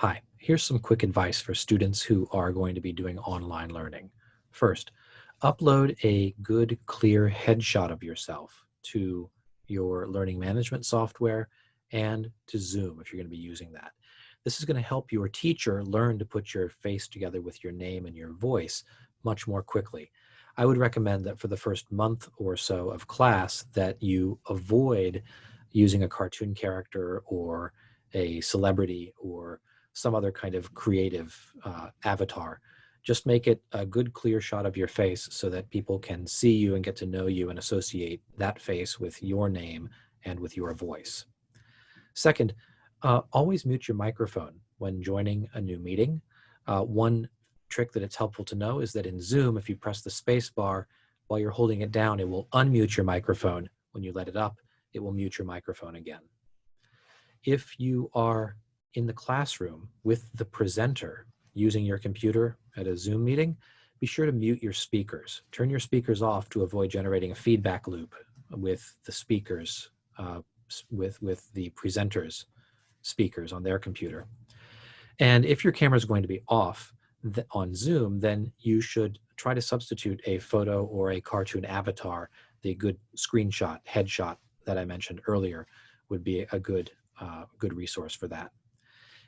Hi, here's some quick advice for students who are going to be doing online learning. First, upload a good, clear headshot of yourself to your learning management software and to Zoom if you're going to be using that. This is going to help your teacher learn to put your face together with your name and your voice much more quickly. I would recommend that for the first month or so of class that you avoid using a cartoon character or a celebrity or some other kind of creative avatar. Just make it a good, clear shot of your face so that people can see you and get to know you and associate that face with your name and with your voice. Second, always mute your microphone when joining a new meeting. One trick that it's helpful to know is that in Zoom, if you press the space bar while you're holding it down, it will unmute your microphone. When you let it up, it will mute your microphone again. If you are in the classroom with the presenter using your computer at a Zoom meeting, be sure to mute your speakers. Turn your speakers off to avoid generating a feedback loop with the speakers, with the presenter's speakers on their computer. And if your camera is going to be off on Zoom, then you should try to substitute a photo or a cartoon avatar. The good screenshot, headshot that I mentioned earlier would be a good resource for that.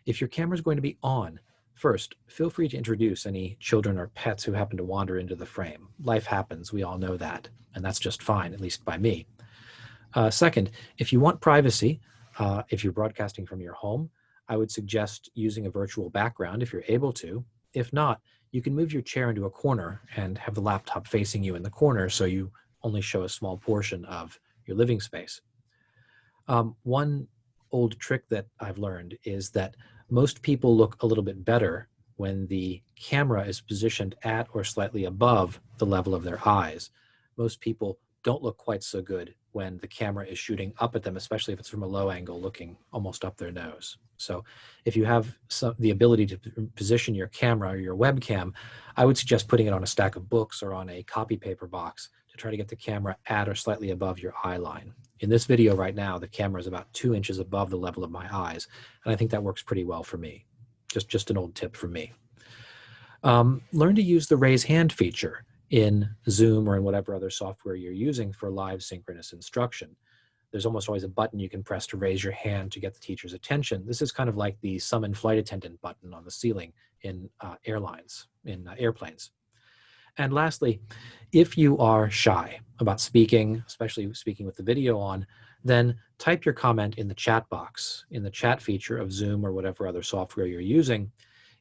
If your camera is going to be on, first, feel free to introduce any children or pets who happen to wander into the frame. Life happens, we all know that, and that's just fine, at least by me. Second, if you want privacy, if you're broadcasting from your home, I would suggest using a virtual background if you're able to. If not, you can move your chair into a corner and have the laptop facing you in the corner so you only show a small portion of your living space. One old trick that I've learned is that most people look a little bit better when the camera is positioned at or slightly above the level of their eyes. Most people don't look quite so good when the camera is shooting up at them, especially if it's from a low angle looking almost up their nose. So if you have the ability to position your camera or your webcam, I would suggest putting it on a stack of books or on a copy paper box to try to get the camera at or slightly above your eye line. In this video right now, the camera is about 2 inches above the level of my eyes, and I think that works pretty well for me. Just an old tip from me. Learn to use the raise hand feature in Zoom or in whatever other software you're using for live synchronous instruction. There's almost always a button you can press to raise your hand to get the teacher's attention. This is kind of like the summon flight attendant button on the ceiling in airplanes. And lastly, if you are shy about speaking, especially speaking with the video on, then type your comment in the chat box, in the chat feature of Zoom or whatever other software you're using.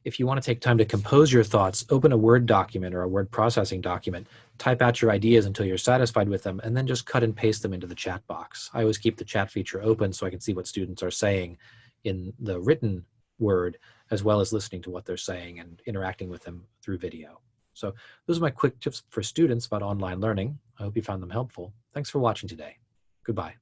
If you want to take time to compose your thoughts, open a Word document or a word processing document, type out your ideas until you're satisfied with them, and then just cut and paste them into the chat box. I always keep the chat feature open so I can see what students are saying in the written word, as well as listening to what they're saying and interacting with them through video. So those are my quick tips for students about online learning. I hope you found them helpful. Thanks for watching today. Goodbye.